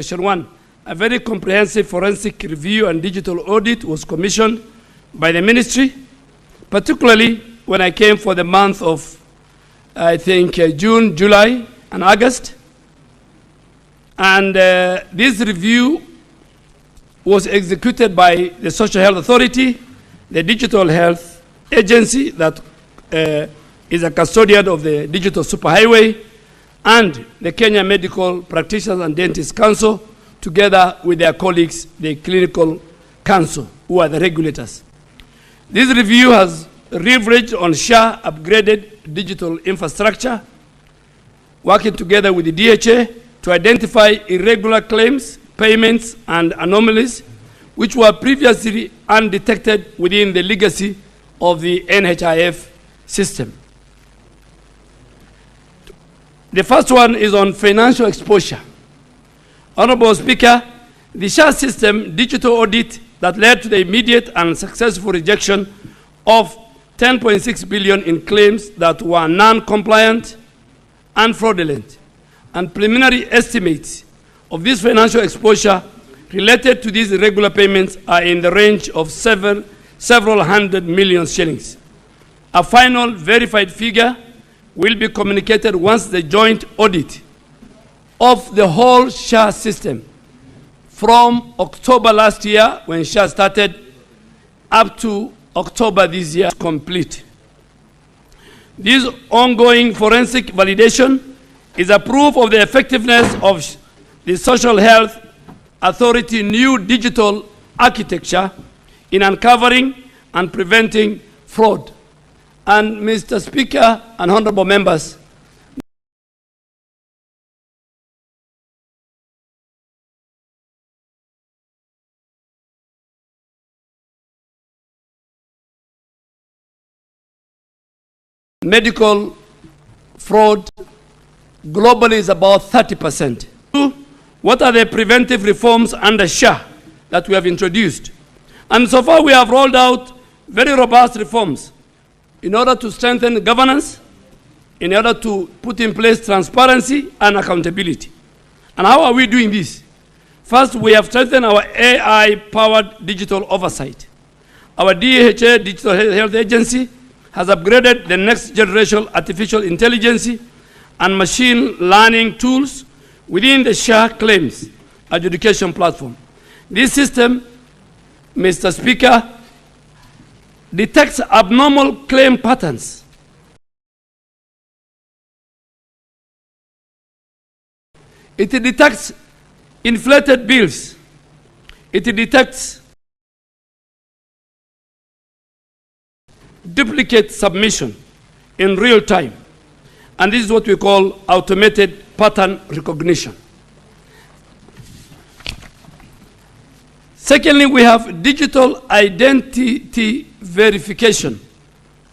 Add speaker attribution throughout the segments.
Speaker 1: Question 1. A very comprehensive forensic review and digital audit was commissioned by the ministry, particularly when I came for the month of, I think, June, July, and August. And this review was executed by the Social Health Authority, the Digital Health Agency that is a custodian of the Digital Superhighway, and the Kenya Medical Practitioners and Dentists Council, together with their colleagues, the Clinical Council, who are the regulators. This review has leveraged on SHA upgraded digital infrastructure, working together with the DHA to identify irregular claims, payments, and anomalies which were previously undetected within the legacy of the NHIF system. The first one is on financial exposure. Honorable Speaker, the SHA system digital audit that led to the immediate and successful rejection of 10.6 billion in claims that were non-compliant and fraudulent, and preliminary estimates of this financial exposure related to these irregular payments are in the range of several hundred million shillings. A final verified figure will be communicated once the joint audit of the whole SHA system from October last year, when SHA started, up to October this year is complete. This ongoing forensic validation is a proof of the effectiveness of the Social Health Authority new digital architecture in uncovering and preventing fraud. And Mr. Speaker and honorable members, medical fraud globally is about 30%. What are the preventive reforms under SHA that we have introduced? And so far we have rolled out very robust reforms in order to strengthen governance, in order to put in place transparency and accountability. And how are we doing this? First, we have strengthened our AI-powered digital oversight. Our DHA, Digital Health Agency, has upgraded the next generation artificial intelligence and machine learning tools within the SHA claims adjudication platform. This system, Mr. Speaker, detects abnormal claim patterns. It detects inflated bills. It detects duplicate submission in real time. And this is what we call automated pattern recognition. Secondly, we have digital identity verification.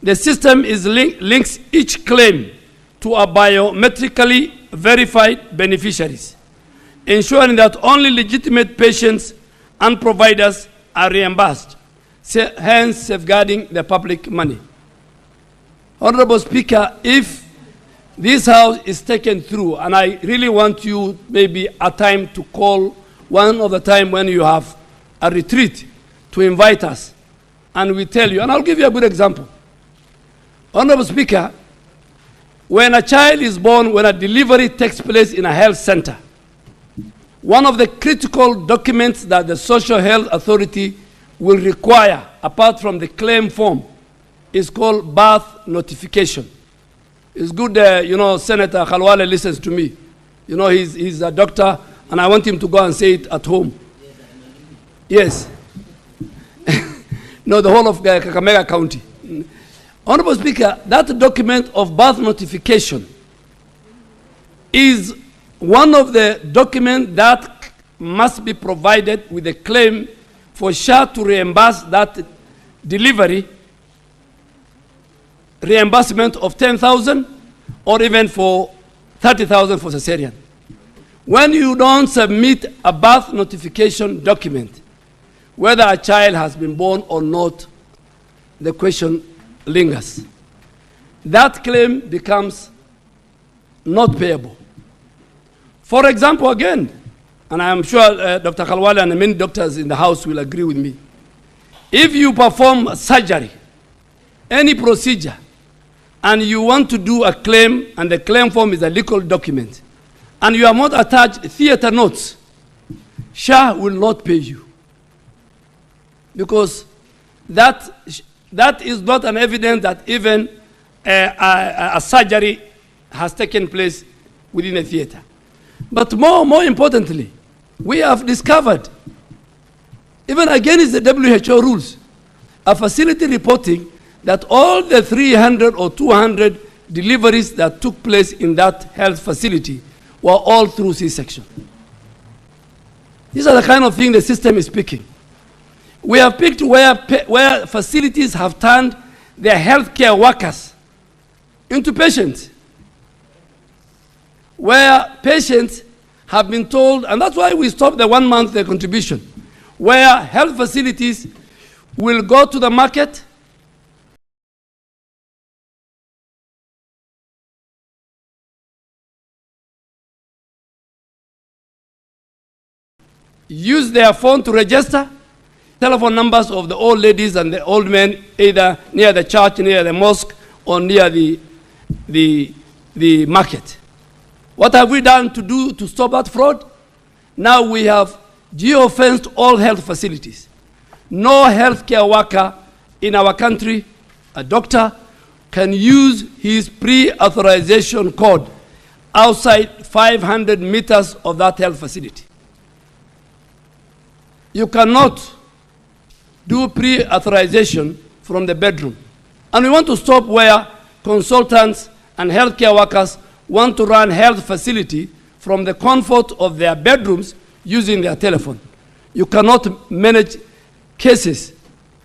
Speaker 1: The system links each claim to a biometrically verified beneficiaries, ensuring that only legitimate patients and providers are reimbursed, hence safeguarding the public money. Honorable Speaker, if this House is taken through, and I really want you maybe a time to call one of the time when you have a retreat to invite us, and we tell you, and I'll give you a good example. Honorable Speaker, when a child is born, when a delivery takes place in a health center, one of the critical documents that the Social Health Authority will require, apart from the claim form, is called birth notification. It's good, you know, Senator Khalwale listens to me. You know, he's a doctor, and I want him to go and say it at home. Yes. No, the whole of Kakamega County. Honorable Speaker, that document of birth notification is one of the documents that must be provided with a claim for SHA to reimburse that delivery, reimbursement of 10,000 or even for 30,000 for cesarean. When you don't submit a birth notification document, whether a child has been born or not, the question lingers. That claim becomes not payable. For example, again, and I am sure Dr. Khalwale and many doctors in the house will agree with me. If you perform surgery, any procedure, and you want to do a claim, and the claim form is a legal document, and you have not attached theater notes, SHA will not pay you. Because that is not an evidence that even a surgery has taken place within a theater. But more importantly, we have discovered, even against the WHO rules, a facility reporting that all the 300 or 200 deliveries that took place in that health facility were all through C-section. These are the kind of things the system is picking. We have picked where facilities have turned their healthcare workers into patients, where patients have been told, and that's why we stopped the 1 month contribution, where health facilities will go to the market, use their phone to register telephone numbers of the old ladies and the old men, either near the church, near the mosque, or near the market. What have we done to stop that fraud? Now we have geo-fenced all health facilities. No healthcare worker in our country, a doctor, can use his pre-authorization code outside 500 meters of that health facility. You cannot do pre-authorization from the bedroom. And we want to stop where consultants and healthcare workers want to run health facility from the comfort of their bedrooms using their telephone. You cannot manage cases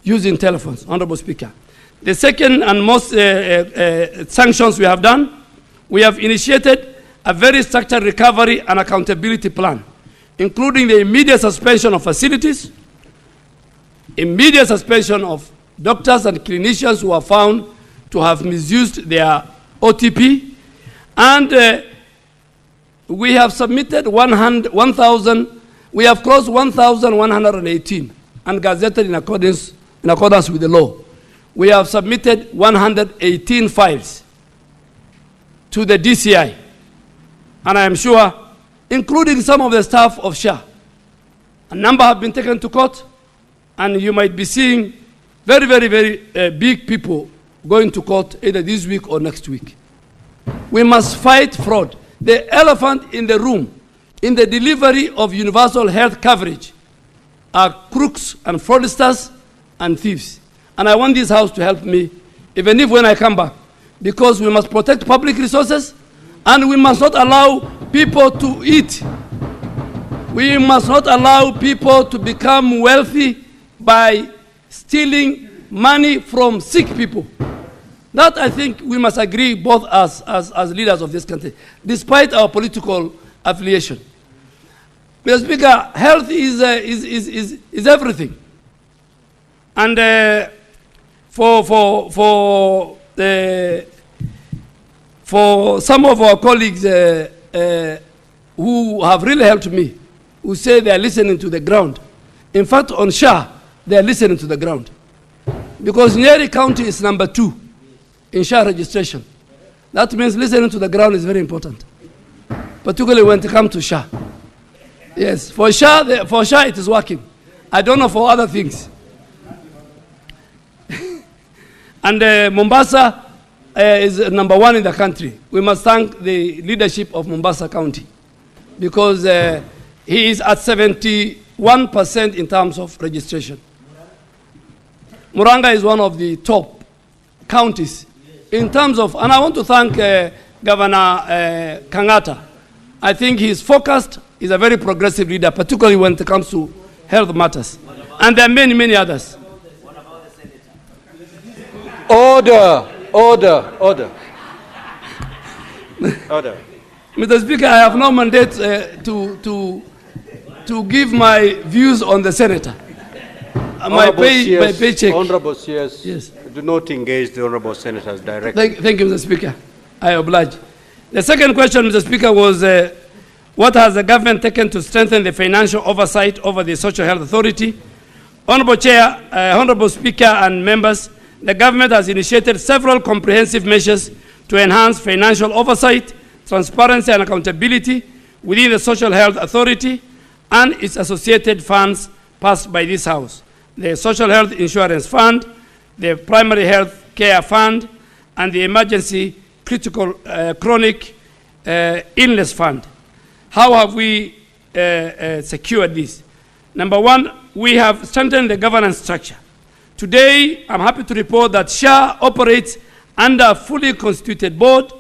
Speaker 1: using telephones, Honorable Speaker. The second and most sanctions we have done, we have initiated a very structured recovery and accountability plan, including the immediate suspension of facilities, immediate suspension of doctors and clinicians who are found to have misused their OTP, and we have submitted 1,000, we have closed 1,118 and gazetted in accordance with the law. We have submitted 118 files to the DCI, and I am sure, including some of the staff of SHA, a number have been taken to court, and you might be seeing very big people going to court either this week or next week. We must fight fraud. The elephant in the room in the delivery of universal health coverage are crooks and fraudsters and thieves. And I want this house to help me, even if when I come back, because we must protect public resources, and we must not allow people to eat. We must not allow people to become wealthy by stealing money from sick people. That, I think, we must agree, both as leaders of this country, despite our political affiliation. Mr. Speaker, health is everything. And for some of our colleagues who have really helped me, who say they are listening to the ground. In fact, on SHA, they are listening to the ground. Because Nyeri County is number 2 in SHA registration. That means listening to the ground is very important, particularly when it comes to SHA. Yes, for SHA it is working. I don't know for other things. And Mombasa is number 1 in the country. We must thank the leadership of Mombasa County, because he is at 71% in terms of registration. Muranga is one of the top counties in terms of, and I want to thank Governor Kangata. I think he's focused, he's a very progressive leader, particularly when it comes to health matters. And there are many others.
Speaker 2: Order.
Speaker 1: Mr. Speaker, I have no mandate to give my views on the senator. My paycheck.
Speaker 2: Honorable CS,
Speaker 1: yes.
Speaker 2: Do not engage the honorable senators directly.
Speaker 1: Thank you, Mr. Speaker. I oblige. The second question, Mr. Speaker, was What has the government taken to strengthen the financial oversight over the Social Health Authority? Honorable Chair, Honorable Speaker and members, the government has initiated several comprehensive measures to enhance financial oversight, transparency and accountability within the Social Health Authority and its associated funds passed by this House: the Social Health Insurance Fund, the Primary Health Care Fund, and the Emergency Critical Chronic Illness Fund. How have we secured this? Number one, we have strengthened the governance structure. Today, I'm happy to report that SHA operates under a fully constituted board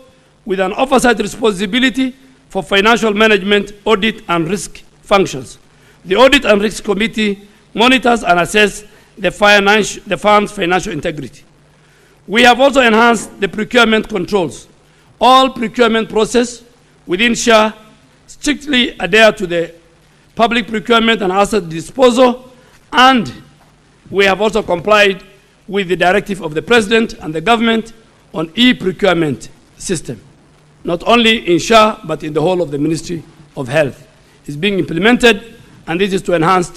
Speaker 1: with an oversight responsibility for financial management, audit, and risk functions. The Audit and Risk Committee monitors and assesses the fund's financial integrity. We have also enhanced the procurement controls. All procurement process within SHA strictly adhere to the public procurement and asset disposal, and we have also complied with the directive of the President and the government on e-procurement system, not only in SHA, but in the whole of the Ministry of Health. It's being implemented, and this is to enhance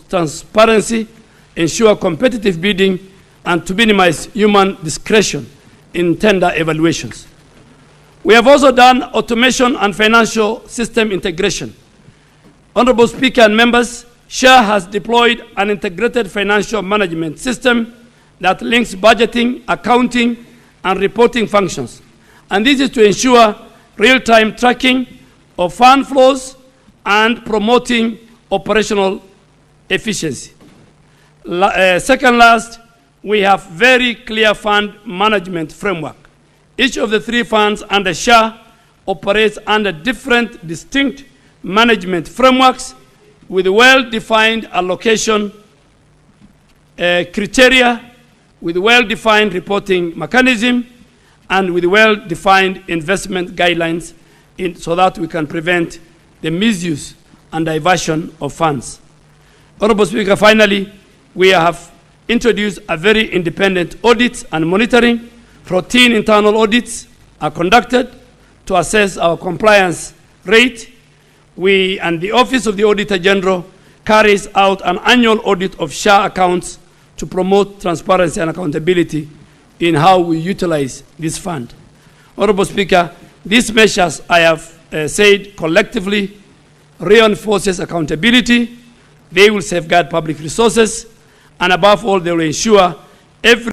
Speaker 1: transparency, ensure competitive bidding, and to minimize human discretion in tender evaluations. We have also done automation and financial system integration. Honorable Speaker and members, SHA has deployed an integrated financial management system that links budgeting, accounting, and reporting functions. And this is to ensure real-time tracking of fund flows and promoting operational efficiency. Second last, we have very clear fund management framework. Each of the three funds under SHA operates under different distinct management frameworks with well-defined allocation criteria, with well-defined reporting mechanism, and with well-defined investment guidelines so that we can prevent the misuse and diversion of funds. Honorable Speaker, finally, we have introduced a very independent audit and monitoring. Routine internal audits are conducted to assess our compliance rate. We and the Office of the Auditor General carries out an annual audit of SHA accounts to promote transparency and accountability in how we utilize this fund. Honorable Speaker, these measures I have said collectively reinforces accountability. They will safeguard public resources, and above all, they will ensure every